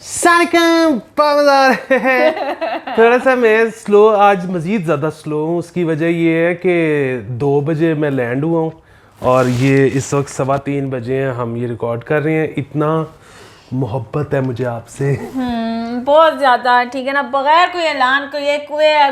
सलाम पावदार है। थोड़ा सा मैं स्लो, आज मज़ीद ज़्यादा स्लो हूँ। उसकी वजह ये है कि 2 बजे मैं लैंड हुआ हूँ और ये इस वक्त 3:15 बजे हैं। हम ये रिकॉर्ड कर रहे हैं। इतना मोहब्बत है मुझे आपसे, बहुत ज़्यादा, ठीक है ना। बगैर कोई ऐलान कोई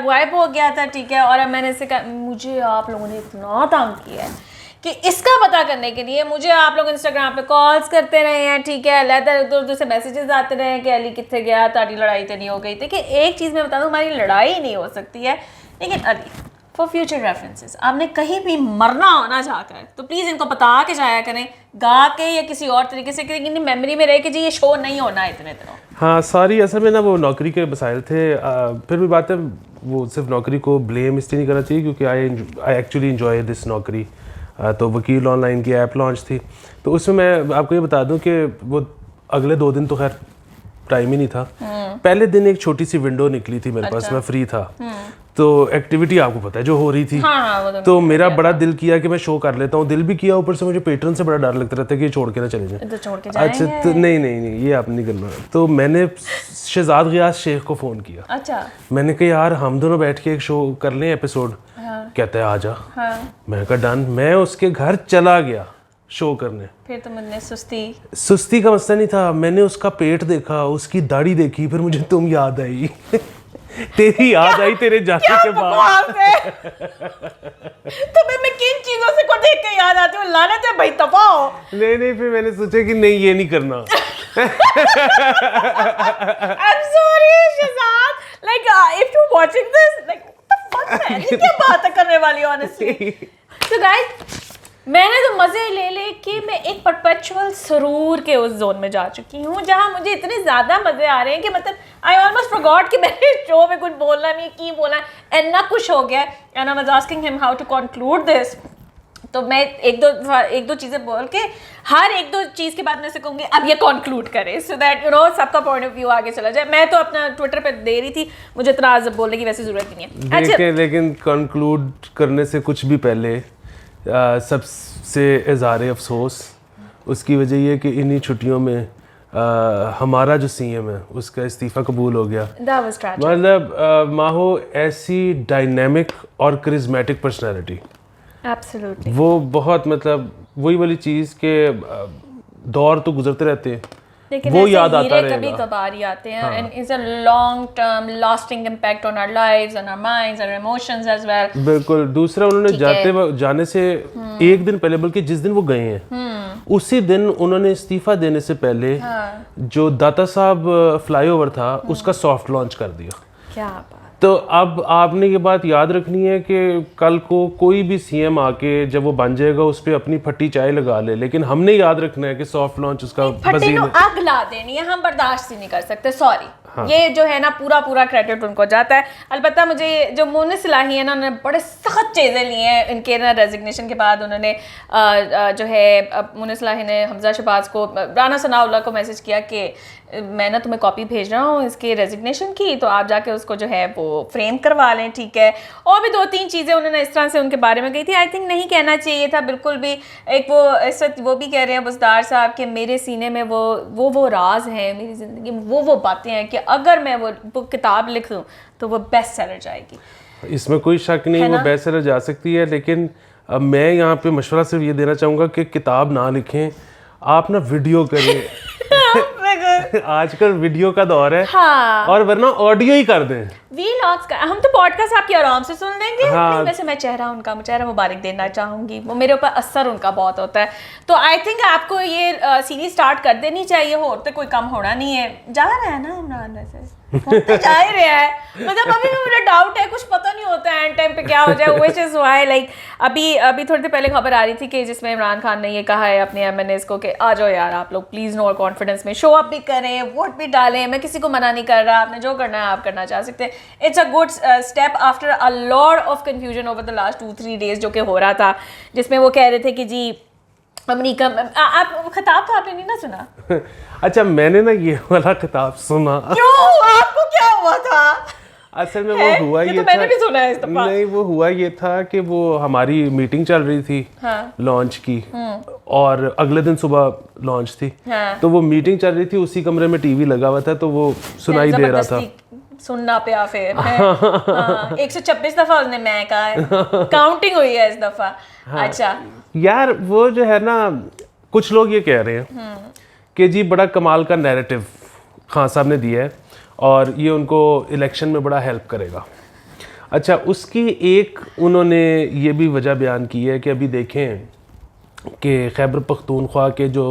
गायब हो गया था, ठीक है। और अब मैंने इससे कहा, मुझे आप लोगों ने इतना तंग किया है कि इसका पता करने के लिए मुझे आप लोग इंस्टाग्राम पे कॉल्स करते रहे हैं, ठीक है। अलग उधर उधर से मैसेजेस आते रहे हैं कि अली कितने गया, ताड़ी लड़ाई तो नहीं हो गई। देखिए एक चीज़ मैं बता दूँ, हमारी लड़ाई नहीं हो सकती है, लेकिन अली फॉर फ्यूचर रेफरेंसेस आपने कहीं भी मरना होना चाहकर तो प्लीज़ इनको बता के जाया करें, गा के या किसी और तरीके से, कि मेमोरी में रहे कि जी ये शो नहीं होना इतने दिनों। हाँ सारी असल में ना वो नौकरी के मसाइल थे। फिर भी बात है, वो सिर्फ नौकरी को ब्लेम इसलिए नहीं करना चाहिए क्योंकि आई एक्चुअली इन्जॉय दिस नौकरी। तो वकील ऑनलाइन की ऐप लॉन्च थी, तो उसमें मैं आपको ये बता दूं कि वो अगले 2 दिन तो खैर टाइम ही नहीं था। पहले दिन एक छोटी सी विंडो निकली थी मेरे पास, मैं फ्री था, तो एक्टिविटी आपको पता है जो हो रही थी। हाँ, तो मेरा बड़ा दिल किया कि मैं शो कर लेता हूँ। दिल भी किया, ऊपर से मुझे पेट्रन से बड़ा डर लगता रहता है कि ये छोड़ के ना चले जाए। तो छोड़ के अच्छा तो नहीं ये आप नहीं करना। तो मैंने शहजाद गियास शेख को फ़ोन किया। अच्छा, मैंने कहा यार हम दोनों बैठ के एक शो कर लें, एपिसोड। कहता है आजा। मैं कहा डन। मैं उसके घर चला गया शो करने। फिर तो मुझे सुस्ती का मसला नहीं था, मैंने उसका पेट देखा, उसकी दाढ़ी देखी, फिर मुझे तुम याद आई। तेरी याद आई तेरे जाने के बाद। तुम्हें मैं किन चीजों से को देख के याद आती हूँ, लानत है भाई, तफा हो। नहीं फिर मैंने सोचा कि नहीं ये नहीं करना। I'm sorry Shahzad, like if you're watching this, like what the fuck man, ये क्या बात है करने वाली honestly। So guys, मैंने तो मज़े ले ले कि मैं एक परपेचुअल सरूर के उस जोन में जा चुकी हूँ जहाँ मुझे इतने ज़्यादा मज़े आ रहे हैं कि मतलब आई ऑलमोस्ट फॉरगॉट कि मैंने शो में कुछ बोलना नहीं, की बोलना, इतना कुछ हो गया। And I was asking him how to conclude this. तो मैं एक दो चीज़ें बोल के हर एक दो चीज़ के बाद मैं से कहूँगी अब ये कंक्लूड करें, सो दैट यू नो सबका पॉइंट ऑफ व्यू आगे चला जाए। मैं तो अपना ट्विटर पे दे रही थी, मुझे इतना आज बोलने की वैसे ज़रूरत नहीं है। अच्छा, लेकिन कंक्लूड करने से कुछ भी पहले सबसे इज़हार अफसोस उसकी वजह ये कि इन्हीं छुट्टियों में हमारा जो सीएम है उसका इस्तीफ़ा कबूल हो गया। मतलब माहो ऐसी डायनेमिक और करिज्मेटिक पर्सनैलिटी, एब्सोल्युटली वो बहुत मतलब वही वाली चीज़ के दौर तो गुजरते रहते हैं, लेकिन वो याद आता रहेगा। कभी कभार ही आते हैं and it's a long term lasting impact on our lives, on our minds, on our emotions as well. बिल्कुल। दूसरा उन्होंने जाने से एक दिन पहले, बल्कि जिस दिन वो गए हैं उसी दिन उन्होंने इस्तीफा देने से पहले जो दाता साहब फ्लाईओवर था उसका सॉफ्ट लॉन्च कर दिया। क्या बात। तो अब आपने ये बात याद रखनी है कि कल को कोई भी सीएम आके जब वो बन जाएगा उस पर अपनी फटी चाय लगा ले, लेकिन हमने याद रखना है कि सॉफ्ट लॉन्च उसका फटी को आग ला देनी है, हम बर्दाश्त ही नहीं कर सकते, सॉरी। ये जो है ना पूरा क्रेडिट उनको जाता है। अलबत्ता मुझे जो मोनिस सलाही है ना, उन्होंने बड़े सख्त चीज़ें ली हैं इनके ना रेजिग्नेशन के बाद। उन्होंने जो है मोनिस सलाही ने हमजा शहबाज को, राना सनाउल्लाह को मैसेज किया कि मैं ना तुम्हें कॉपी भेज रहा हूँ इसके रेजिग्नेशन की, तो आप जाके उसको जो है वो फ्रेम करवा लें, ठीक है। और भी 2-3 चीज़ें उन्होंने इस तरह से उनके बारे में कही थी। आई थिंक नहीं कहना चाहिए था बिल्कुल भी। एक वो इस वक्त वो भी कह रहे हैं बुज़दार साहब कि मेरे सीने में वो राज है, मेरी ज़िंदगी में वो बातें हैं कि अगर मैं वो किताब लिख दूँ तो वो बेस्ट सेलर जाएगी। इसमें कोई शक नहीं, वो बेस्ट सेलर जा सकती है। लेकिन अब मैं यहाँ पे मशवरा सिर्फ ये देना चाहूँगा कि किताब ना लिखें, आप ना वीडियो करें। आजकल वीडियो का दौर है। हाँ। और वरना ऑडियो ही कर दें। वीलॉग्स का हम तो पॉडकास्ट आपकी आराम से सुन लेंगे। हाँ। नहीं, वैसे मैं चेहरा मुबारक देना चाहूँगी, वो मेरे ऊपर असर उनका बहुत होता है। तो आई थिंक आपको ये सीरीज स्टार्ट कर देनी चाहिए, हो तो कोई कम होना नहीं है। जा रहा है ना इमरान, वैसे तो जा ही रहा है, मतलब अभी भी मुझे डाउट है, कुछ पता नहीं होता है एंड टाइम पे क्या हो जाए। व्हिच इज व्हाई लाइक अभी थोड़ी देर पहले खबर आ रही थी कि जिसमें इमरान खान ने ये कहा है अपने एमएनएस को कि आ जाओ यार आप लोग प्लीज़ नो कॉन्फिडेंस में शो अप भी करें, वोट भी डालें, मैं किसी को मना नहीं कर रहा, आपने जो करना है आप करना चाह सकते हैं। It's a good step after a lot of confusion over the last 2-3 days जो कि हो रहा था, जिसमें वो कह रहे थे कि जी अमेरिका आप खिताब तो आपने नहीं ना सुना? अच्छा, मैंने ना ये वाला खिताब सुना। क्यों, आपको क्या हुआ था? असल में वो हुआ ये तो मैंने भी सुना है इस दफा। नहीं, वो हुआ ये था कि वो हमारी मीटिंग चल रही थी लॉन्च की, और अगले दिन सुबह लॉन्च थी। तो वो मीटिंग चल रही थी, उसी कमरे में टीवी लगा हुआ था, तो वो सुनाई दे रहा था। सुनना पिया फिर 126 दफा उसने मैं कहा है, काउंटिंग हुई है इस दफा। अच्छा यार वो जो है ना, कुछ लोग ये कह रहे हैं कि जी बड़ा कमाल का नैरेटिव खान साहब ने दिया है और ये उनको इलेक्शन में बड़ा हेल्प करेगा। अच्छा, उसकी एक उन्होंने ये भी वजह बयान की है कि अभी देखें कि खैबर पख्तूनख्वा के जो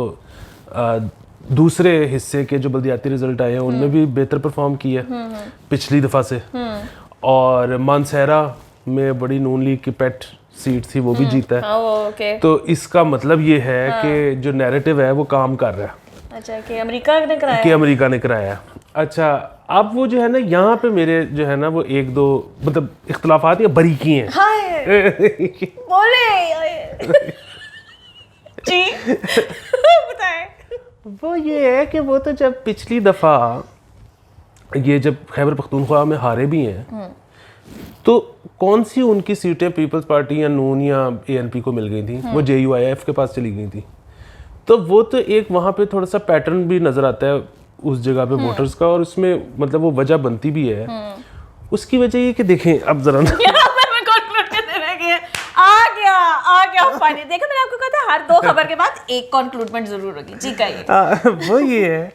दूसरे हिस्से के जो बल्दियाती रिजल्ट आए हैं उनमें भी बेहतर परफॉर्म किया पिछली दफ़ा से, और मानसहरा में बड़ी नून लीग की पेट सीट थी वो भी जीता है। तो इसका मतलब ये है कि जो नैरेटिव है वो काम कर रहा है। अच्छा, कि अमेरिका ने कराया। अच्छा, अब वो जो है ना, यहाँ पे मेरे जो है ना वो एक दो मतलब इख्तलाफात या बारीकी हैं। बोले जी बताएं। वो ये है कि वो तो जब पिछली दफ़ा ये जब खैबर पख्तूनख्वा में हारे भी हैं तो कौन सी उनकी सीटें पीपल्स पार्टी या नून या ANP को मिल गई थी, वो JUIF के पास चली गई थी। तो वो तो एक वहाँ पे थोड़ा सा पैटर्न भी नज़र आता है उस जगह पे वोटर्स का, और उसमें मतलब वो वजह बनती भी है। उसकी वजह ये कि देखें अब जरा आ गया फाइनली। देखो मैंने आपको कहा था हर 2 खबर के बाद एक कंक्लूडमेंट जरूर होगी। जी कहिए। वो ये है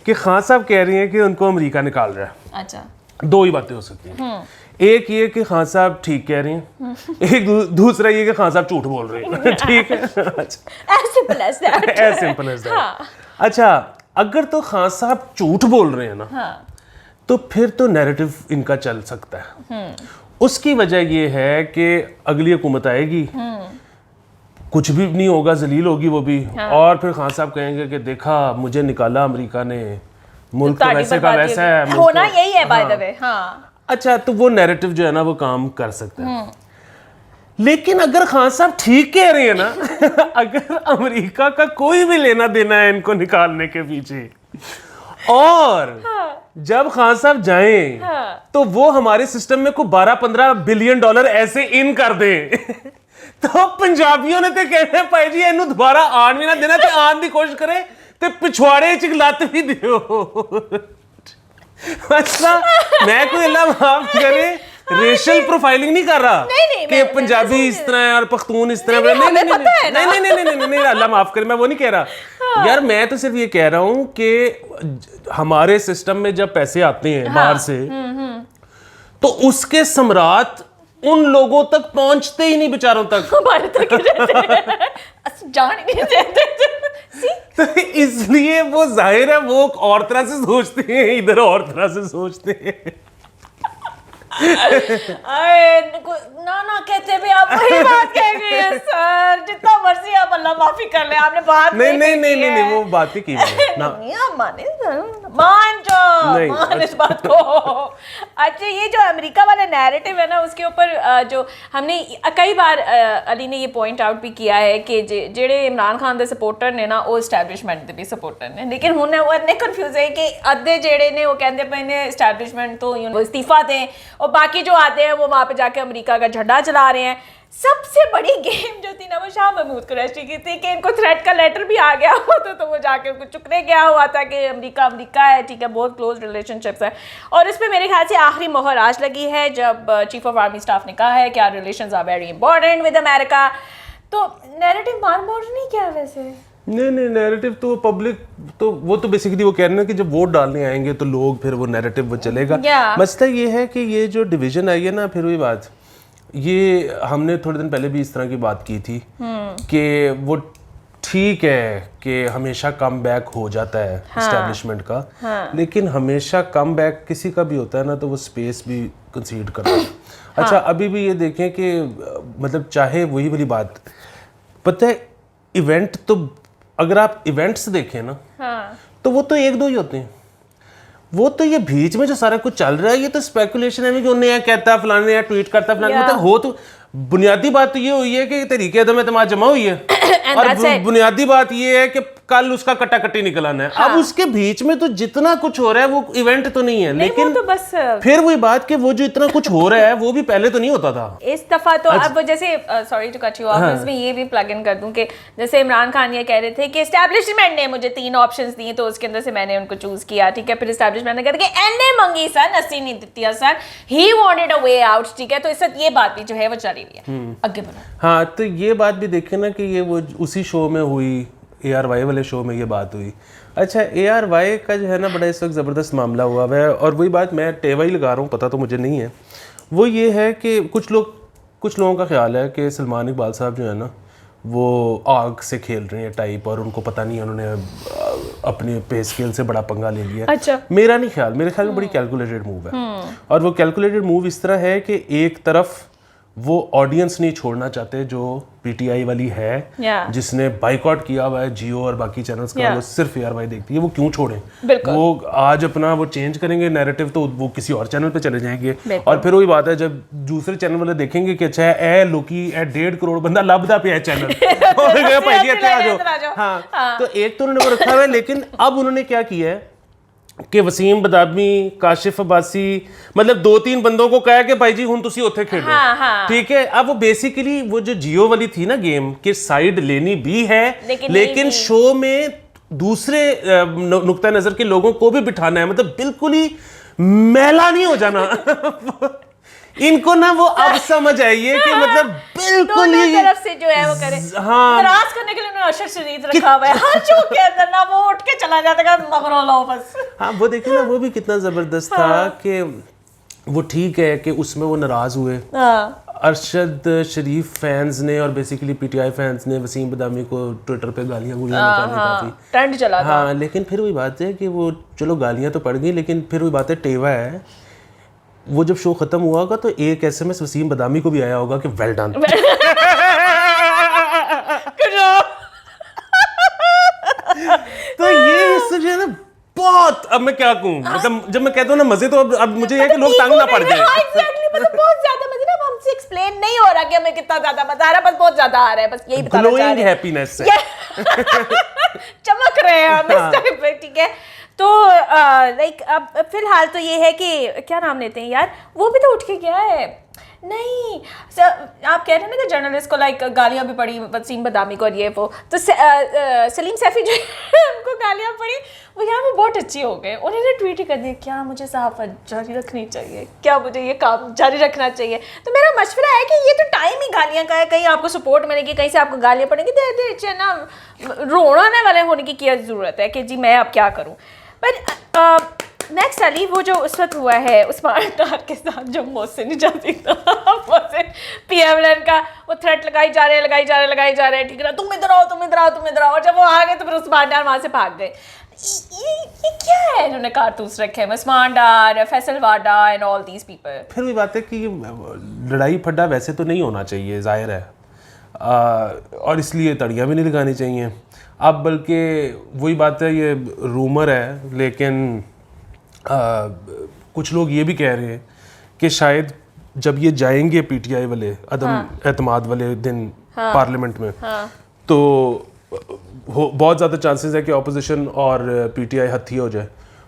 कि खान साहब कह रही हैं कि उनको अमेरिका निकाल रहा है। अच्छा, 2 ही बातें हो सकती हैं। एक ये कि खान साहब ठीक कह रही हैं, एक दूसरा ये कि खान साहब झूठ बोल रहे हैं। ठीक है, as simple as that। as simple as that। अच्छा, अगर तो खान साहब झूठ बोल रहे हैं ना, तो फिर तो नैरेटिव इनका चल सकता है। उसकी वजह ये है कि अगली हुकूमत आएगी, कुछ भी नहीं होगा, जलील होगी वो भी, और फिर खान साहब कहेंगे कि देखा मुझे निकाला अमेरिका ने, मुल्क तो वैसे का वैसा है, होना यही है बाय द वे। अच्छा, तो वो नैरेटिव जो है ना वो काम कर सकता है। लेकिन अगर खान साहब ठीक कह रहे हैं ना अगर अमेरिका का कोई भी लेना देना है इनको निकालने के पीछे, और जब खान साहब जाएं तो वो हमारे सिस्टम में कोई 12-15 बिलियन डॉलर ऐसे इन कर दें तो पंजाबियों ने तो कहना है भाई जी इन्हों दोबारा आन भी ना देना, तो आन की कोशिश करे तो पिछवाड़े च लत भी दियो। अच्छा, मैं कोई अल्लाह माफ करे रेशियल प्रोफाइलिंग नहीं कर रहा कि पंजाबी इस तरह है और पख्तून इस तरह। नहीं, अल्लाह माफ करे, मैं वो नहीं कह रहा यार। मैं तो सिर्फ ये कह रहा हूँ कि हमारे सिस्टम में जब पैसे आते हैं बाहर से, तो उसके सम्राट उन लोगों तक पहुंचते ही नहीं बेचारों तक, हमारे तक जान नहीं देते। तो इसलिए वो जाहिर है वो और तरह से सोचते हैं, इधर और तरह से सोचते हैं। ना कहते भी आप वही बात कह रही है सर, जितना मर्जी आप अल्लाह माफी कर ले, आपने बात नहीं वो बात ही की ना। मान इस बात को। अच्छा, ये जो अमेरिका वाला नैरेटिव है ना, उसके ऊपर जो हमने कई बार अली ने ये पॉइंट आउट भी किया है कि जेड़े इमरान खान दे सपोर्टर ने ना वो एस्टैब्लिशमेंट दे भी सपोर्टर ने, लेकिन हुण वो इन्ने कंफ्यूज है कि अद्धे जेड़े ने वो कहते पे ने एस्टैब्लिशमेंट तो इस्तीफा दें, और बाकी जो आते हैं वो वहाँ पे जाके अमेरिका का झंडा चला रहे हैं। सबसे बड़ी गेम जो थी ना वो शाह महमूद कुरैशी की थी कि इनको थ्रेट का लेटर भी आ गया होता तो वो जाके उनको चुकने गया हुआ था कि अमेरिका है, ठीक है, बहुत क्लोज रिलेशनशिप्स है। और इस पर मेरे ख्याल से आखिरी मोहर आज लगी है जब चीफ ऑफ आर्मी स्टाफ ने कहा है कि our relations are very important with America. तो नैरेटिव मार नहीं किया वैसे। नहीं, नैरेटिव तो पब्लिक तो वो तो बेसिकली वो कह रहे हैं कि जब वोट डालने आएंगे तो लोग फिर वो नैरेटिव वो चलेगा। मसला ये है कि ये जो डिवीजन आई है ना, फिर वही बात, ये हमने थोड़े दिन पहले भी इस तरह की बात की थी कि वो ठीक है कि हमेशा कम बैक हो जाता है एस्टैब्लिशमेंट का, लेकिन हमेशा कम बैक किसी का भी होता है ना तो वो स्पेस भी कंसीड करता है। अच्छा, अभी भी ये देखें कि मतलब चाहे वही वाली बात, पता है इवेंट तो अगर आप इवेंट्स देखें ना तो वो तो 1-2 ही होते हैं। वो तो ये बीच में जो सारा कुछ चल रहा है ये तो स्पेकुलेशन है कि उन्हें कहता फलाने या ट्वीट करता फलाने, मतलब हो तो बुनियादी बात तो ये हुई है कि तरीके अदम एतमाद जमा हुई है और बुनियादी बात ये है कि कल उसका कट्टा-कट्टी निकल आना है। अब उसके बीच में तो जितना कुछ हो रहा है वो इवेंट तो नहीं है, लेकिन तो बस फिर वही बात कि वो जो इतना कुछ हो रहा है वो भी पहले तो नहीं होता था। इस दफा तो अब जैसे sorry to cut you off, इसमें ये भी प्लग इन कर दूं कि जैसे इमरान खान ये कह रहे थे कि एस्टैब्लिशमेंट ने मुझे 3 ऑप्शंस दिए तो उसके अंदर से मैंने उनको चूज किया, ठीक है। फिर एस्टैब्लिशमेंट ने कहा कि एनए मंगी सर, नसी नहीं दिती sir, he wanted a way out, ठीक है। तो इस वक्त ये बात भी जो है वो चली हुई है। आगे बढ़ो। हाँ, तो ये बात भी देखे ना कि ये वो उसी शो में हुई, ARY वाले शो में ये बात हुई। अच्छा, ARY का जो है ना बड़ा इस वक्त ज़बरदस्त मामला हुआ है, और वही बात मैं टेवा ही लगा रहा हूँ, पता तो मुझे नहीं है। वो ये है कि कुछ लोगों का ख्याल है कि सलमान इकबाल साहब जो है ना वो आग से खेल रहे हैं टाइप, और उनको पता नहीं है, उन्होंने अपने पे स्केल से बड़ा पंगा ले लिया। अच्छा। मेरा नहीं ख्याल, मेरे ख्याल में बड़ी कैलकुलेटेड मूव है, और वो कैलकुलेटेड मूव इस तरह है कि एक तरफ वो ऑडियंस नहीं छोड़ना चाहते जो PTI वाली है, जिसने बाइकआउट किया हुआ है जियो और बाकी चैनल्स का, वो सिर्फ ARY देखती है, वो क्यों छोड़ें? वो आज अपना वो चेंज करेंगे नैरेटिव तो वो किसी और चैनल पे चले जाएंगे, और फिर वही बात है जब दूसरे चैनल वाले देखेंगे कि अच्छा ए लोकी 1.5 करोड़ बंदा लभदा पे है चैनल और भाई ये क्या जो। हाँ, तो एक तो उन्होंने वो रखा हुआ है, लेकिन अब उन्होंने क्या किया है कि वसीम बदामी, काशिफ अब्बासी, मतलब 2-3 बंदों को कहा कि भाई जी हुन तुसी उत्थे खेलो, ठीक है। अब वो बेसिकली वो जो जियो वाली थी ना गेम कि साइड लेनी भी है, लेकिन शो में दूसरे नुक्ता नजर के लोगों को भी बिठाना है, मतलब बिल्कुल ही मैला नहीं हो जाना। इनको ना वो अब समझ आइए कि मतलब बिल्कुल ही तरफ से जो है वो करे। हाँ, नाराज करने के लिए उन्होंने अशर शरीफ रखा हुआ है हर शो के अंदर ना, वो उठ के चला जाता है मगरो लो बस। हाँ, वो देखिए ना, वो भी कितना जबरदस्त था कि वो ठीक है कि उसमें वो नाराज हुए। अरशद शरीफ फैंस ने और बेसिकली PTI फैंस ने वसीम बदामी को ट्विटर पे गालियां निकाली, काफी ट्रेंड चला था। हाँ, लेकिन फिर वही बात है कि वो चलो गालियां तो पड़ गई, लेकिन फिर वही बात है टेवा है। वो जब शो खत्म हुआ होगा तो एक SMS वसीम बदामी को भी आया होगा कि वेल डन। तो ये इससे जो है ना बहुत, अब मैं क्या कहूँ, मतलब जब मैं कहता हूँ ना मजे, तो अब मुझे ये कि लोग तंग ना पड़ जाए। मतलब बहुत ज्यादा मजे ना, हमसे एक्सप्लेन नहीं हो रहा कि हमें कितना ज्यादा मजा आ रहा है, बस बहुत ज्यादा आ रहा है, बस यही बताना चाह रहे हैं। ग्लोइंग हैप्पीनेस से चमक रहे हैं हम इस टाइम पे, ठीक है। तो लाइक अब फिलहाल तो ये है कि क्या नाम लेते हैं यार, वो भी तो उठ के गया है। नहीं आप कह रहे हैं ना कि जर्नलिस्ट को लाइक गालियां भी पड़ी वसीम बदामी को और ये वो, तो सलीम सैफी जो उनको गालियां पड़ी, वो यहाँ पे बहुत अच्छी हो गए। उन्होंने ट्वीट ही कर दिया, क्या मुझे सहाफत जारी रखनी चाहिए, क्या मुझे ये काम जारी रखना चाहिए। तो मेरा मशवरा है कि ये तो टाइम ही गालियां का है, कहीं आपको सपोर्ट मिलेगी, कहीं से आपको गालियां पड़ेंगी, दे ना रोना वाले होने की क्या ज़रूरत है कि जी मैं अब क्या करूँ। पर नेक्स्ट अली, वो जो उस वक्त हुआ है उस्मान डार के साथ, जो मोहसिन जाती था, मोहसिन PMLN का वो थ्रेट लगाई जा रहे हैं, ठीक है ना, तुम इधर आओ, और जब वो आ गए तो फिर उस्मान डार वहाँ से भाग गए। ये क्या है इन्होंने कारतूस रखे हैं, उस्मान डार, फैसल वाडा एंड ऑल दीज पीपल। फिर वही बात है कि लड़ाई फड्डा वैसे तो नहीं होना चाहिए, जाहिर है, और इसलिए तड़ियाँ भी नहीं लगानी चाहिए। अब बल्कि वही बात है, ये रूमर है, लेकिन कुछ लोग ये भी कह रहे हैं कि शायद जब ये जाएंगे PTI वाले अदम एतमाद वाले दिन पार्लियामेंट में, तो बहुत ज़्यादा चांसेस है कि ऑपोजिशन और PTI हत्थी हो जाए,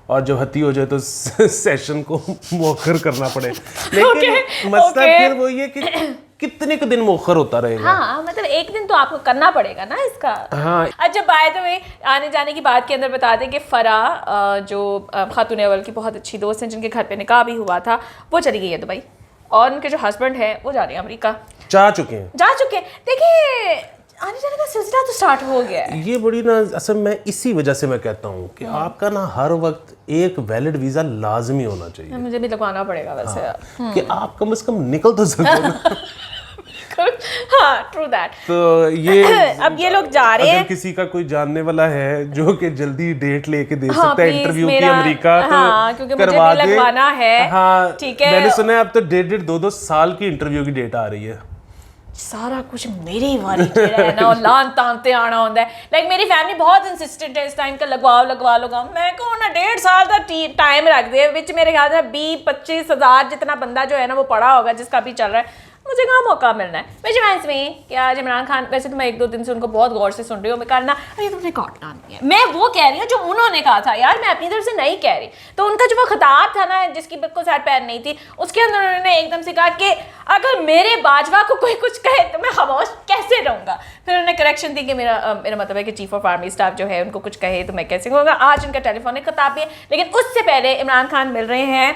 और जब हत्ती हो जाए तो सेशन को मौखर करना पड़े। लेकिन मसला फिर वो ये कि कितने के दिन मौखर होता रहेगा। हाँ, मतलब एक दिन तो आपको करना पड़ेगा ना इसका। हाँ। अच्छा, बाय द वे आने जाने की बात के अंदर बता दें कि फरा जो खातून अव्वल की बहुत अच्छी दोस्त हैं, जिनके घर पे निकाह भी हुआ था, वो चली गई है दुबई, और उनके जो हस्बैंड है वो जा रहे हैं अमेरिका, जा चुके हैं। देखिए आने जाने का सिलसिला तो स्टार्ट हो गया है। ये बड़ी ना, असल में इसी वजह से मैं कहता हूँ कि आपका ना हर वक्त एक वैलिड वीज़ा लाजमी होना चाहिए। मुझे भी लगवाना पड़ेगा वैसे, कि आप कम से कम निकल तो सको। हाँ, ट्रू दैट। तो ये अब ये लोग जा रहे हैं, अगर किसी का कोई जानने वाला है जो कि जल्दी डेट लेके दे सकता है इंटरव्यू की अमेरिका, तो क्योंकि करवा मुझे लगवाना है। हाँ, ठीक है। मैंने सुना है अब तो 1.5-2 साल की इंटरव्यू की डेट आ रही है। सारा कुछ मेरी वाली है ना, और लान तानते आना होता है। लाइक मेरी फैमिली बहुत इंसिस्टेंट है इस टाइम का, लगवाओ। मैं कहूँ ना 1.5 साल का टाइम रख दे, विच मेरे ख्याल से 20-25 हज़ार जितना बंदा जो है ना वो पड़ा होगा, जिसका भी चल रहा है, मुझे कहाँ मौका मिलना है। मुझे मैंस में कि आज इमरान खान, वैसे तो मैं 1-2 दिन से उनको बहुत गौर से सुन रही हूँ, मैं करना अरे तुमने काटना नहीं है, मैं वो कह रही हूँ जो उन्होंने कहा था यार, मैं अपनी तरफ से नहीं कह रही। तो उनका जो वो खिताब था ना जिसकी बिल्कुल सर पैर नहीं थी, उसके अंदर उन्होंने एकदम से कहा कि अगर मेरे बाजवा को कोई कुछ कहे तो मैं खामोश कैसे रहूँगा। फिर उन्होंने करेक्शन दी कि मेरा मतलब है कि चीफ ऑफ आर्मी स्टाफ जो है उनको कुछ कहे तो मैं कैसे कहूँगा। आज उनका टेलीफोनिक खिताब भी है, लेकिन उससे पहले इमरान खान मिल रहे हैं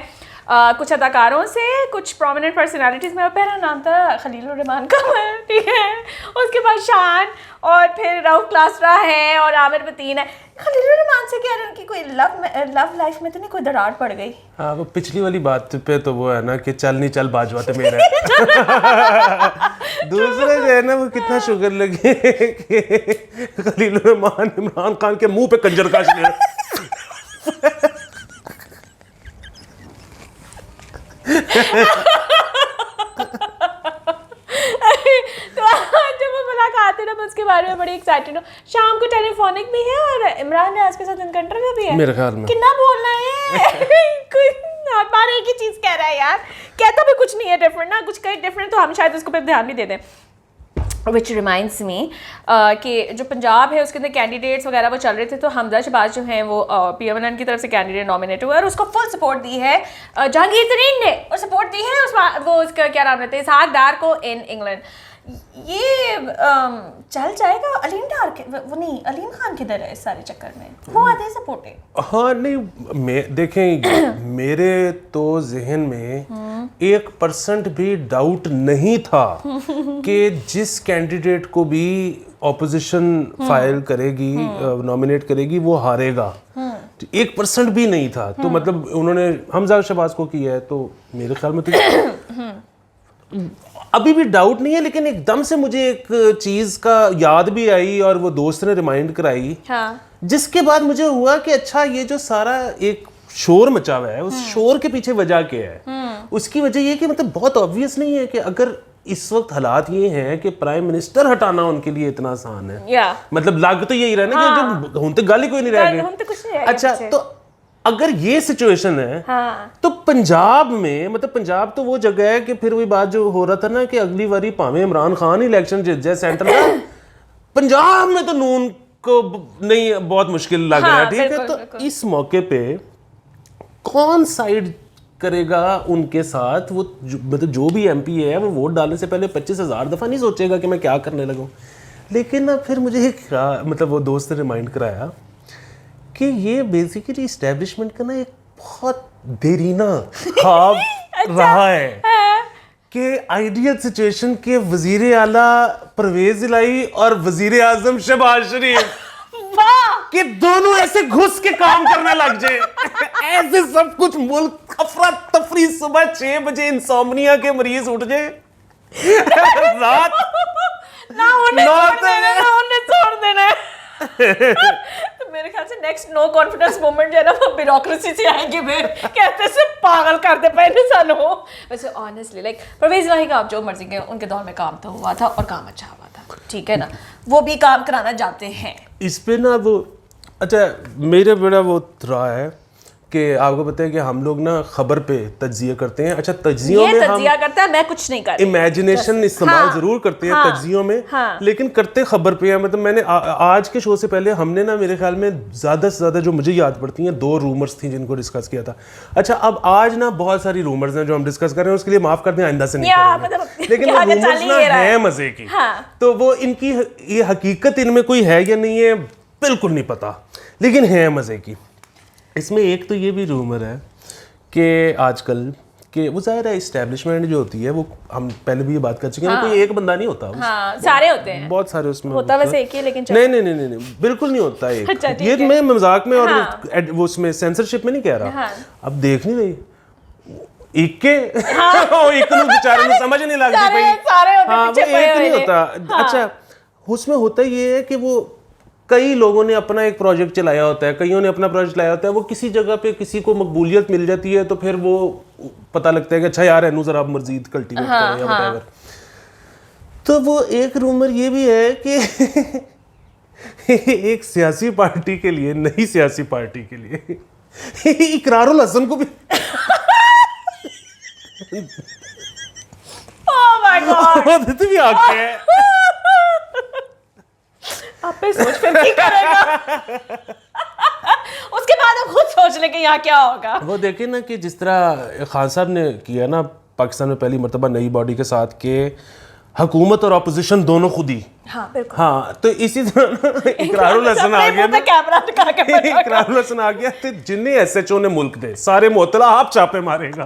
कुछ अदाकारों से, कुछ प्रोमिनेंट पर्सनालिटीज़ में। पहला नाम था खलील रहमान का, ठीक है, उसके बाद शान, और फिर रऊफ क्लासरा है और आमिर बतीन है। खलील रहमान से क्या उनकी कोई लव लाइफ में तो नहीं कोई दरार पड़ गई? हाँ, वो पिछली वाली बात पे तो वो है ना कि चल नहीं चल बाजवा तो मेरा दूसरे जो है ना वो कितना शुगर लगे कि खलील रहमान इमरान खान के मुंह पे कंजर काश ले तो आज जब वो मुलाकात है ना, मैं उसके बारे में बड़ी एक्साइटेड हूँ। शाम को टेलीफोनिक भी है और इमरान रियाज के साथ इनकाउंटर में भी है मेरे ख्याल में। कितना बोलना है कोई बार एक ही चीज कह रहा है यार, कहता भी कुछ नहीं है डिफरेंट ना, कुछ कहीं डिफरेंट तो हम शायद उसको पे ध्यान भी दे दें। विच रिमाइंड्स मी कि जो पंजाब है उसके अंदर कैंडिडेट्स वगैरह वो चल रहे थे, तो हमजा शहबाज जो हैं वो PMLN की तरफ से कैंडिडेट नॉमिनेट हुए और उसको फुल सपोर्ट दी है जहांगीर तरीन ने, और सपोर्ट दी है वो उसका क्या नाम रहता है इसहाक डार को इन इंग्लैंड। ये चल जाएगा? अलीम डार के वो नहीं, अलीम खान किधर है इस सारे चक्कर में? वो आते हैं सपोर्टिंग। हाँ नहीं, देखें मेरे तो जहन में 1% भी डाउट नहीं था कि जिस कैंडिडेट को भी ऑपोजिशन फाइल करेगी, नॉमिनेट करेगी, वो हारेगा। 1% भी नहीं था। तो मतलब उन्होंने हमजा शहबाज को किया है, तो मेरे ख्याल में तो अभी भी डाउट नहीं है। लेकिन एकदम से मुझे एक चीज का याद भी आई और वो दोस्त ने रिमाइंड कराई, हाँ। जिसके बाद मुझे हुआ कि अच्छा ये जो सारा एक शोर मचा हुआ है, उस शोर के पीछे वजह क्या है? उसकी वजह ये कि मतलब बहुत ऑब्वियस नहीं है कि अगर इस वक्त हालात ये हैं कि प्राइम मिनिस्टर हटाना उनके लिए इतना आसान है, मतलब लग तो यही रहा ना कि जो हम तो गाली कोई नहीं रह गए। अच्छा, तो अगर ये सिचुएशन है, हाँ। तो पंजाब में, मतलब पंजाब तो वो जगह है कि फिर वही बात जो हो रहा था ना कि अगली बारी भावे इमरान खान इलेक्शन जीत जाए सेंटर में, पंजाब में तो नून को नहीं, बहुत मुश्किल लग रहा है। ठीक है, तो इस मौके पे कौन साइड करेगा उनके साथ? वो मतलब जो भी MP है वो वोट डालने से पहले 25,000 दफा नहीं सोचेगा कि मैं क्या करने लगूं। लेकिन ना फिर मुझे मतलब वो दोस्त ने रिमाइंड कराया कि ये बेसिकली इस्टेब्लिशमेंट का ना एक बहुत देरीना ख्वाब रहा है कि आइडियल सिचुएशन के वजीर आला परवेज इलाही और वजीर आजम शहबाज शरीफ कि दोनों ऐसे घुस के काम करने लग जाए, ऐसे सब कुछ मुल्क अफरा तफरी, सुबह 6 बजे इंसोम्निया के मरीज उठ जाए, रात ना उन्हें छोड़ देना तो मेरे ख्याल से नेक्स्ट नो कॉन्फिडेंस मोमेंट जो है ना वो ब्यूरोक्रेसी से आएंगे, फिर कहते से पागल कर दे पहले सन हो। वैसे ऑनेस्टली लाइक परवेज इलाही का आप जो मर्जी के, उनके दौर में काम तो हुआ था और काम अच्छा हुआ था, ठीक है ना, वो भी काम कराना जानते हैं। इस पे ना वो अच्छा मेरे बड़ा वो रहा है कि आपको पता है कि हम लोग ना खबर पे तज्जिया करते हैं। अच्छा, तज्जियों में हम करता है, मैं कुछ नहीं करती, इमेजिनेशन इस्तेमाल जरूर करते हैं तज्जियों में, लेकिन करते खबर पे हैं। मतलब मैंने आज के शो से पहले हमने ना मेरे ख्याल में ज़्यादा से ज़्यादा जो मुझे याद पड़ती हैं 2 रूमर्स थी जिनको डिस्कस किया था। अच्छा, अब आज ना बहुत सारी रूमर्स हैं जो हम डिस्कस कर रहे हैं, उसके लिए माफ़ कर दें, आइंदा से नहीं करेंगे। लेकिन वो रूमर्स ना है मज़े की, तो वो इनकी ये हकीकत इनमें कोई है या नहीं है बिल्कुल नहीं पता, लेकिन है मज़े की। इसमें एक तो ये भी रूमर है कि आजकल कि वो ज़ाहिर है इस्टेब्लिशमेंट जो होती है वो हम पहले भी ये बात कर चुके हैं, कोई एक बंदा नहीं होता, सारे होते हैं, बहुत सारे उसमें होता वैसे एक ही, लेकिन नहीं बिल्कुल नहीं होता एक। अच्छा, ये मैं मजाक में और वो उसमें सेंसरशिप में नहीं कह रहा। अब देख नहीं रही इक्के इक्के बेचारे में समझ नहीं लगती भाई, हाँ वो एक नहीं होता। अच्छा, उसमें होता ये है कि वो कई लोगों ने अपना एक प्रोजेक्ट चलाया होता है, कईयों ने अपना प्रोजेक्ट चलाया होता है, वो किसी जगह पे किसी को मकबूलियत मिल जाती है तो फिर वो पता लगता है कि अच्छा यार एनू जरा आप मजीद कल्टीवेट करें या व्हाटएवर। तो वो एक रूमर ये भी है कि एक सियासी पार्टी के लिए, नई सियासी पार्टी के लिए इकरारुल हसन को भी Oh my गॉड वो देते भी आंखें आप पे सोच फिर नहीं करेगा उसके बाद हम खुद सोच ले कि यहाँ क्या होगा। वो देखे ना कि जिस तरह खान साहब ने किया ना पाकिस्तान में पहली मर्तबा नई बॉडी के साथ के हुकूमत और अपोजिशन दोनों खुद ही। हाँ बिल्कुल। हाँ तो इसी तरह इकरारुल हसन आ गया ना, कैमरा दिखा के इकरारुल हसन आ गया तो जिन्हें एसएचओ ने मुल्क दे सारे मोतला आप छापे मारेगा।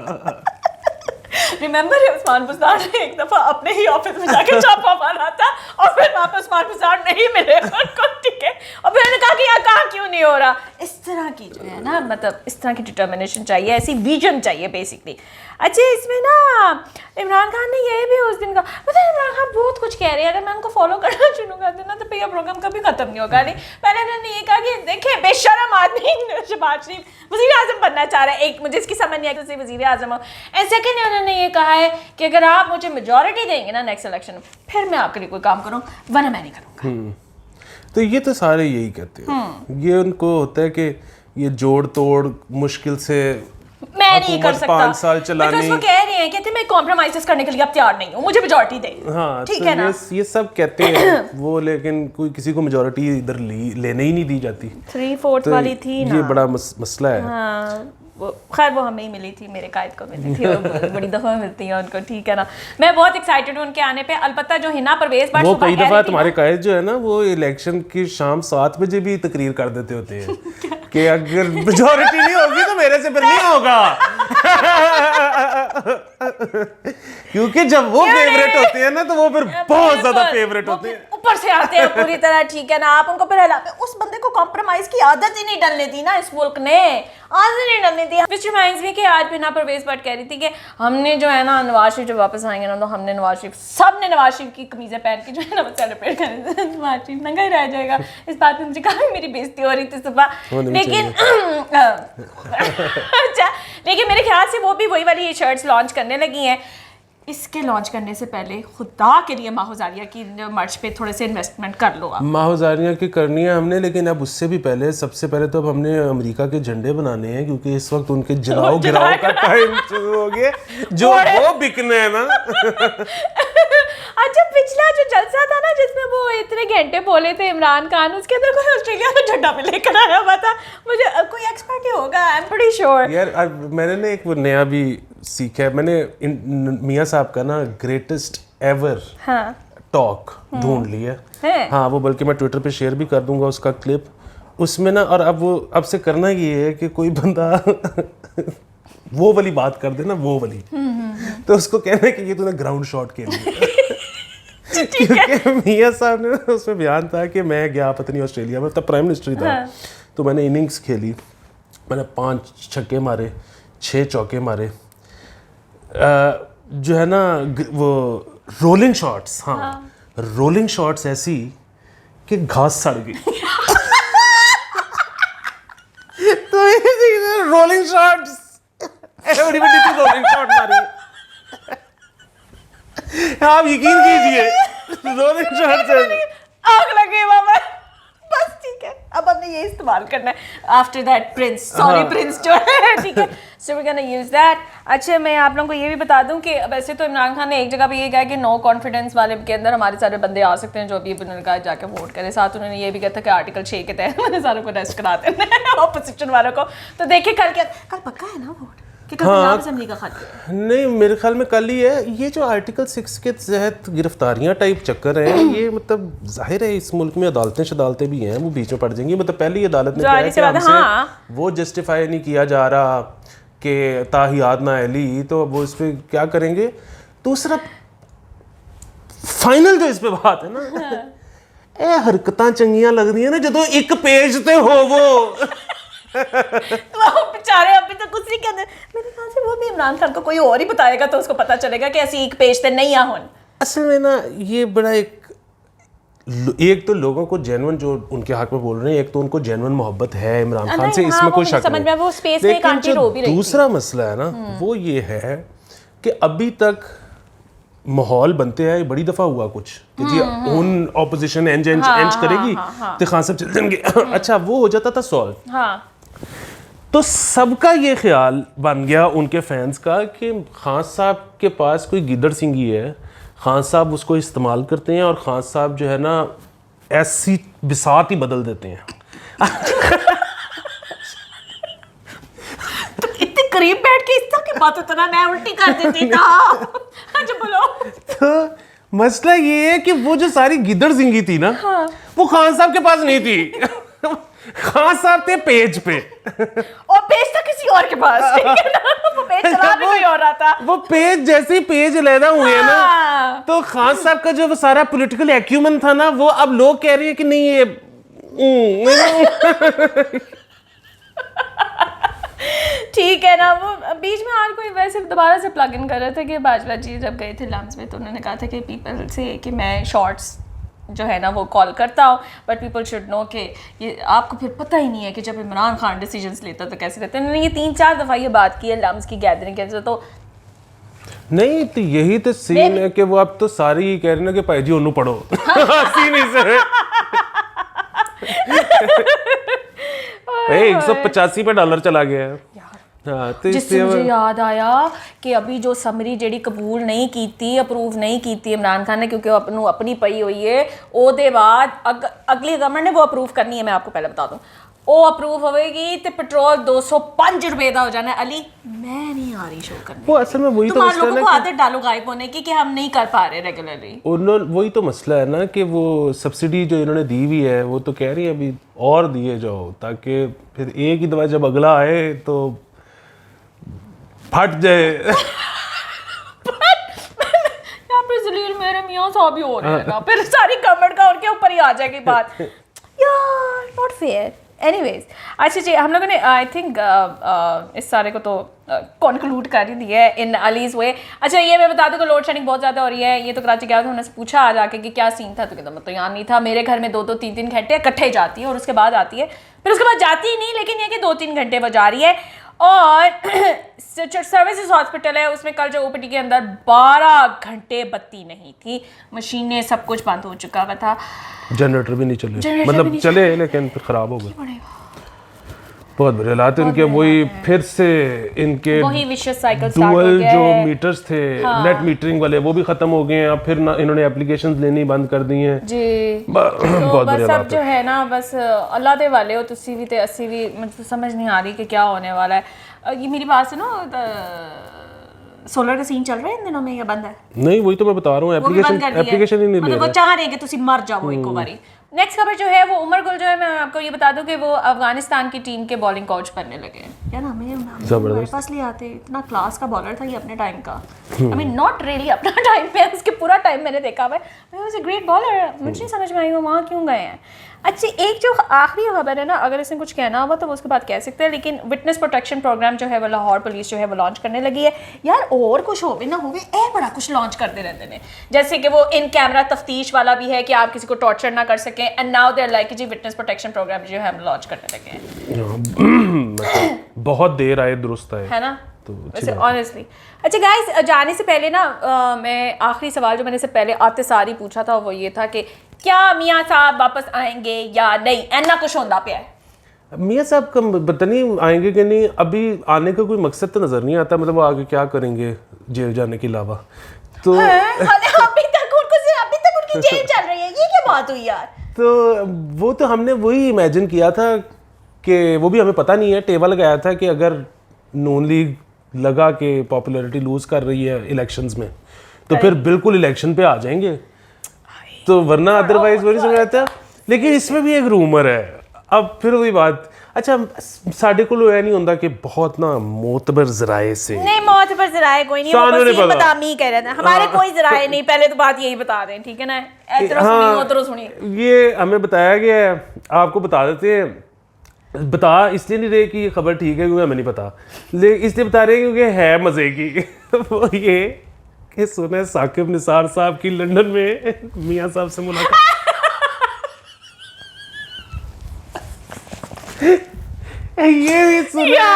रिमेंबर उस्मान बुज़दार ने एक दफा अपने ही ऑफिस में जाके छापा मारा था और फिर वहाँ पे उस्मान बुज़दार नहीं मिले उनको, ठीक है, और फिर उन्होंने कहा कि यहाँ कहाँ क्यों नहीं हो रहा। इस तरह की जो है ना, मतलब इस तरह की डिटर्मिनेशन चाहिए, ऐसी विजन चाहिए बेसिकली। अच्छा इसमें ना इमरान खान ने ये भी उस दिन का मतलब इमरान खान बहुत कुछ कह रहे हैं, अगर मैं उनको फॉलो करना शुरू कर देना तो भैया प्रोग्राम कभी खत्म नहीं होगा। नहीं पहले उन्होंने ये कहा कि देखें बेशरम आदमी शहबाज शरीफ वज़ीर आज़म बनना चाह रहा है, एक मुझे इसकी समझ नहीं आई कि वज़ीर आज़म हो। एंड सेकेंड उन्होंने ये कहा है कि अगर आप मुझे मेजॉरिटी देंगे ना नेक्स्ट इलेक्शन में फिर मैं आपके लिए कोई काम करूँ, वरना मैं नहीं करूँगा। तो ये तो सारे यही कहते हैं, ये उनको होता है कि ये जोड़ तोड़ मुश्किल से मैं नहीं कर सकता 5 साल चलानी। उसको कह रहे हैं कहते मैं कॉम्प्रोमाइज करने के लिए अब तैयार नहीं हूँ, मुझे मेजॉरिटी दे। हाँ ठीक तो है ना, ये सब कहते हैं वो, लेकिन कोई किसी को मेजॉरिटी इधर लेने ही नहीं दी जाती। 3/4 तो वाली थी ना, ये बड़ा मसला है। हाँ खैर वो हमें ही मिली थी, मेरे कायद को मिली थी, वो बड़ी दफा मिलती है उनको, ठीक है ना। मैं बहुत एक्साइटेड हूँ उनके आने पे। अलबत्ता जो हिना परवेज वो कई दफा तुम्हारे कायद जो है ना वो इलेक्शन की शाम 7 बजे भी तकरीर कर देते होते हैं कि अगर मेजॉरिटी नहीं होगी तो मेरे से फिर नहीं होगा। क्योंकि जब वो फेवरेट होते हैं ना तो वो फिर बहुत ज्यादा फेवरेट होते हैं, ऊपर से आते हैं पूरी तरह, ठीक है ना। आप उनको फिर हिलाते, उस बंदे को कॉम्प्रोमाइज की आदत ही नहीं डलने दी ना इस मुल्क ने, आदत नहीं डलने दी। विच रिमाइंड्स मी कि आज बिना परवेज भट्ट कह रही थी कि हमने जो है ना नवाज शरीफ जब वापस आएंगे ना तो हमने नवाज शरीफ सब ने नवाज शरीफ की कमीजें पहन के जो है ना सेलिब्रेट करेंगे, नवाज शरीफ नंगा ही रह जाएगा। इस बात में मुझे काफी मेरी बेइज्जती हो रही थी सुबह, लेकिन अच्छा लेकिन मेरे ख्याल से वो भी वही वाली शर्ट्स लॉन्च करने लगी हैं। इसके लॉन्च करने से पहले खुदा के लिए माहौजारिया की मर्च पे थोड़े से इन्वेस्टमेंट कर लो आप। माहौजारिया की करनी है हमने, लेकिन अब उससे भी पहले सबसे पहले तो अब हमने अमेरिका के झंडे बनाने हैं, क्योंकि इस वक्त उनके जलाओ गिराओ का टाइम शुरू हो गया, जो वो बिकने है ना। अच्छा पिछला जो जलसा था ना जिसमें वो इतने घंटे बोले थे इमरान खान, उसके अंदर कोई ऑस्ट्रेलिया का झंडा भी लेकर आया हुआ था। मुझे कोई एक्सपर्ट ही होगा, आई एम प्रीटी श्योर। यार मैंने ना एक वो नया भी सीखा है, मैंने मियाँ साहब का ना ग्रेटेस्ट एवर टॉक ढूंढ लिया है। हाँ वो बल्कि मैं ट्विटर पे शेयर भी कर दूंगा उसका क्लिप उसमें ना। और अब से करना ये है कि कोई बंदा वो वाली बात कर दे ना, वो वाली तो उसको कहना है कि ये तूने ग्राउंड शॉट के लिए क्योंकि मियाँ साहब ने उसमें बयान था कि मैं गया पत्नी ऑस्ट्रेलिया में, तब प्राइम मिनिस्टर था, तो मैंने इनिंग्स खेली, मैंने 5 छक्के मारे, 6 चौके मारे, जो है ना वो रोलिंग शॉट्स, हाँ रोलिंग शॉट्स ऐसी कि घास सड़ गई। तो रोलिंग शॉट्स एवरीबॉडी तो रोलिंग शॉट मारी। आप यकीन कीजिए रोलिंग शॉट्स आग लगे बाबा, बस ठीक है अब हमने ये इस्तेमाल करना है after that prince, sorry prince जो है, ठीक है, so we gonna use that. अच्छा मैं आप लोगों को ये भी बता दूं कि वैसे तो इमरान खान ने एक जगह पे ये कहा कि नो कॉन्फिडेंस वाले के अंदर हमारे सारे बंदे आ सकते हैं जो भी उन्होंने कहा जाके वोट करें। साथ उन्होंने ये भी कहा था कि आर्टिकल 6 के तहत मैंने सारों को अरेस्ट करा देना है ऑपोजिशन वालों को। तो देखिए कल पक्का है ना वोट कि कल पंजाब असेंबली का खत? नहीं मेरे ख्याल में कल ही है। ये जो आर्टिकल 6 के तहत गिरफ्तारियां टाइप चक्कर हैं, ये मतलब जाहिर है इस मुल्क में अदालतें भी हैं, वो बीच में पड़ जाएंगी। मतलब पहली अदालत ने कहा कि हमसे वो जस्टिफाई नहीं किया जा रहा कि ताहियात ना अली, तो वो इस पर क्या करेंगे। दूसरा फाइनल जो इस पे बात है ना, ए हरकतां चंगियां लगदियां ना जदों एक पेज ते होवो। वो बेचारे अभी तो कुछ नहीं कहते। मेरे ख्याल से वो भी इमरान खान को कोई और ही बताएगा तो उसको पता चलेगा कि ऐसी एक पेज ते नहीं आहुन। असल में ना ये बड़ा एक तो लोगों को जेन्युइन जो उनके हक में बोल रहे हैं, एक तो उनको जेन्युइन मोहब्बत है इमरान खान से, इसमें कोई शक नहीं। समझ में वो स्पेस में एक आंटी रो भी रही थी। दूसरा मसला है ना वो ये है कि अभी तक माहौल बनते हैं, बड़ी दफा हुआ कुछ कि जी उन ऑपोजिशन एंज करेगी तो खान साहब चल जाएंगे। अच्छा वो हो जाता था सॉल्व, तो सबका ये ख्याल बन गया उनके फैंस का कि खान साहब के पास कोई गिदड़ सिंगी है, खान साहब उसको इस्तेमाल करते हैं और खान साहब जो है ना ऐसी बिसात ही बदल देते हैं। तो इतने करीब बैठ के इस तरह की बात होता ना, मैं उल्टी कर देती था। अच्छा बोलो। तो मसला ये है कि वो जो सारी गिदड़ जिंगी थी ना, हाँ। वो खान साहब के पास नहीं थी। खान साहब थे पेज पे और पेज था किसी और के पास, ठीक है ना? वो पेज चला भी कोई और रहा था। वो पेज जैसे ही पेज लैदा हुए हैं ना, हाँ। तो खान साहब का जो वो सारा पॉलिटिकल एक्यूमेंट था ना, वो अब लोग कह रहे हैं कि नहीं ये ठीक है ना। वो बीच में आज कोई वैसे दोबारा से प्लग इन कर रहे थे कि बाजवा जी जब गए थे लम्स में, तो उन्होंने कहा था कि पीपल से कि मैं शॉर्ट्स जो है ना वो कॉल करता हूँ, बट पीपल शुड नो कि ये आपको फिर पता ही नहीं है कि जब इमरान खान डिसीजंस लेता तो कैसे रहते हैं। उन्होंने ये 3-4 दफ़ा ये बात की है लम्स की गैदरिंग के, तो नहीं, तो यही तो सीन है कि वो अब तो सारी कह रहे हैं कि भाई जी ओनू पढ़ो। सीन इस है 185 पे डॉलर चला गया है। हाँ, तो जिससे मुझे याद आया कि अभी जो समरी जेडी कबूल नहीं की, अप्रूव नहीं की इमरान खान ने, क्योंकि अपनी पई हुई है, ओदे बाद अगली गवर्नमेंट ने वो अप्रूव करनी है। मैं आपको पहले बता दूं, वो अप्रूव होएगी तो पेट्रोल 205 रुपए का हो जाना है। अली मैं नहीं आ रही शो करने, वो असल में वही तो तुम्हारे लोगों को आदत डालो गायब होने की कि हम नहीं कर पा रहे रेगुलरली। उन्होंने वही तो मसला है ना कि वो सब्सिडी जो इन्होंने दी हुई है, वो तो कह रही है अभी और दिए जाओ, ताकि फिर एक ही दफा जब अगला आए तो फट जाए। यहाँ पे जलील मेरे मियाँ साहब ही हो रहे हैं ना, फिर सारी गवर्नमेंट का उनके ऊपर ही आ जाएगी बात। यार नॉट फेयर। एनीवेज, अच्छा जी, हम लोगों ने आई थिंक इस सारे को तो कंक्लूड कर ही दिया है इन अलीज वे। अच्छा ये मैं बता दूं कि लोड शेडिंग बहुत ज़्यादा हो रही है। ये तो कराची गया था, उन्होंने पूछा आ जाके कि क्या सीन था, तो कहता मतलब यहाँ नहीं था, मेरे घर में 2-2 3-3 घंटे इकट्ठे जाती है और उसके बाद आती है, फिर उसके बाद जाती ही नहीं, लेकिन ये कि 2-3 घंटे वो जा रही है। और सर्विसेज हॉस्पिटल है, उसमें कल जो ओपीडी के अंदर 12 घंटे बत्ती नहीं थी, मशीनें सब कुछ बंद हो चुका हुआ था, जनरेटर भी नहीं चले, मतलब चले लेकिन फिर खराब हो गए। बहुत बुरे हालात है इनके। वही फिर से इनके वही विशियस साइकिल स्टार्ट हो डुअल गया जो है। मीटर्स थे, नेट मीटरिंग वाले, वो भी खत्म हो गए हैं। अब फिर ना इन्होंने एप्लीकेशंस लेनी बंद कर दी हैं जी। बहुत तो बुरे बस अब हालात जो है ना, बस अल्लाह दे वाले हो, तुसी भी ते अस्सी भी, मुझे समझ नहीं आ रही कि क्या होने वाला है। ये मेरी बात सुनो, सोलर का सीन चल रहा है इन दिनों में या बंद है? नहीं, वही तो मैं बता रहा हूँ, एप्लीकेशन ही नहीं ले मतलब वो चाह रहे हैं कि तुसी मर जाओ एक बारी। नेक्स्ट खबर जो है वो उमर गुल जो है, मैं आपको ये बता दूं कि वो अफगानिस्तान की टीम के बॉलिंग कोच बनने लगे हैं। यार हमें पास ले आते, इतना क्लास का बॉलर था ये अपने टाइम का। आई मीन नॉट रियली अपना टाइम पे, उसके पूरा टाइम मैंने देखा हुआ है, वाज अ ग्रेट बॉलर। मुझे नहीं समझ में आई वो वहाँ क्यों गए हैं। अच्छी एक जो आखिरी खबर है ना, अगर इसने कुछ कहना हुआ तो वो उसके बाद कह सकते हैं, लेकिन विटनेस प्रोटेक्शन प्रोग्राम जो है वो लाहौर पुलिस जो है वो लॉन्च करने लगी है। यार और कुछ होवे ना होवे, बड़ा कुछ लॉन्च करते रहते हैं, जैसे कि वो इन कैमरा तफ्तीश वाला भी है कि आप किसी को टॉर्चर ना कर सकें। And now they are like जी विटनेस प्रोटेक्शन प्रोग्राम जो है हम लॉन्च करने लगे हैं। बहुत देर आए दुरुस्त आए, है ना, तो वैसे ऑनेस्टली। अच्छा गाइस, जाने से पहले ना मैं आखिरी सवाल जो मैंने से पहले आते सारी पूछा था वो ये था कि क्या मियाँ साहब वापस आएंगे या नहीं? ऐना कुछ होंदा पे है। मियाँ साहब का पता नहीं आएंगे कि नहीं, अभी आने का कोई मकसद तो नजर नहीं आता, मतलब वो आगे क्या करेंगे जेल जाने के अलावा। तो अभी तक उनकी जेल चल रही है, ये क्या बात हुई यार? तो वो तो हमने वही इमेजिन किया था कि वो भी हमें पता नहीं है, टेबल लगाया था कि अगर नून लीग लगा के पॉपुलैरिटी लूज कर रही है इलेक्शंस में तो फिर बिल्कुल इलेक्शन पे आ जाएंगे, तो वरना अदरवाइज वो नहीं समझ आता। लेकिन इसमें भी एक रूमर है, अब फिर वही बात। अच्छा साढ़े को लोया नहीं होता कि बहुत ना मोतबर जराए से, नहीं मोतबर जराए कोई नहीं, वो बस ये बदामी कह रहे थे, हमारे कोई जराए नहीं, पहले तो बात यही बता दें, ठीक है ना? सुनी ये हमें बताया गया है, आपको बता देते हैं। बता इसलिए नहीं रहे कि ये खबर ठीक है क्योंकि हमें नहीं पता, लेकिन इसलिए बता रहे हैं क्योंकि है मजे की। वो ये कि सुना है साकिब निसार साहब की लंदन में मियाँ साहब से मुलाकात। ये भी सुना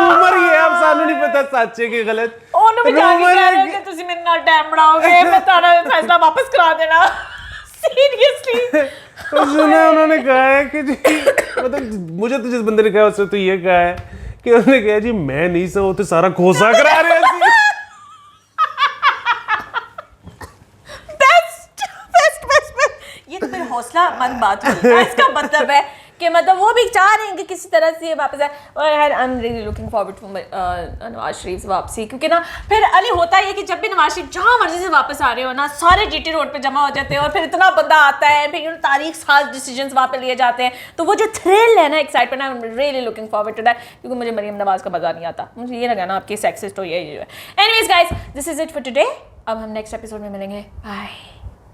रूमर, ये अब सानू नहीं पता सच्चे के गलत। ओनो भी जाके कह रहे हैं कि तुसी मेरे नाल टाइम बढ़ाओगे, बताना फैसला वापस करा देना। सीरियसली सुना उन्होंने कहा है कि जी, मतलब मुझे तो जिस बंदे ने कहा उसने तो ये कहा है कि उन्होंने कहा जी मैं नहीं सो तो सारा खोसा करा रहे हैं। मन बात हुई है। इसका मतलब है कि मतलब वो भी चाह रहे हैं कि किसी तरह से ये वापस आए, और I am really looking forward for Nawaz Sharif वापसी, क्योंकि ना फिर अली होता है कि जब भी नवाज शरीफ जहाँ मर्जी से वापस आ रहे हो ना, सारे जीटी रोड पे जमा हो जाते हैं और फिर इतना बंदा आता है, फिर तारीख साज डिसीजंस वहाँ पे लिए जाते हैं, तो वो जो थ्रिल है ना, excitement, I am really looking forward to that, क्योंकि मुझे मरीम नवाज का मजा नहीं आता, मुझे ये लगा ना आपकी सेक्सिस्ट हो, ये है। Anyways guys, this is it for today. अब हम नेक्स्ट एपिसोड में मिलेंगे, बाय।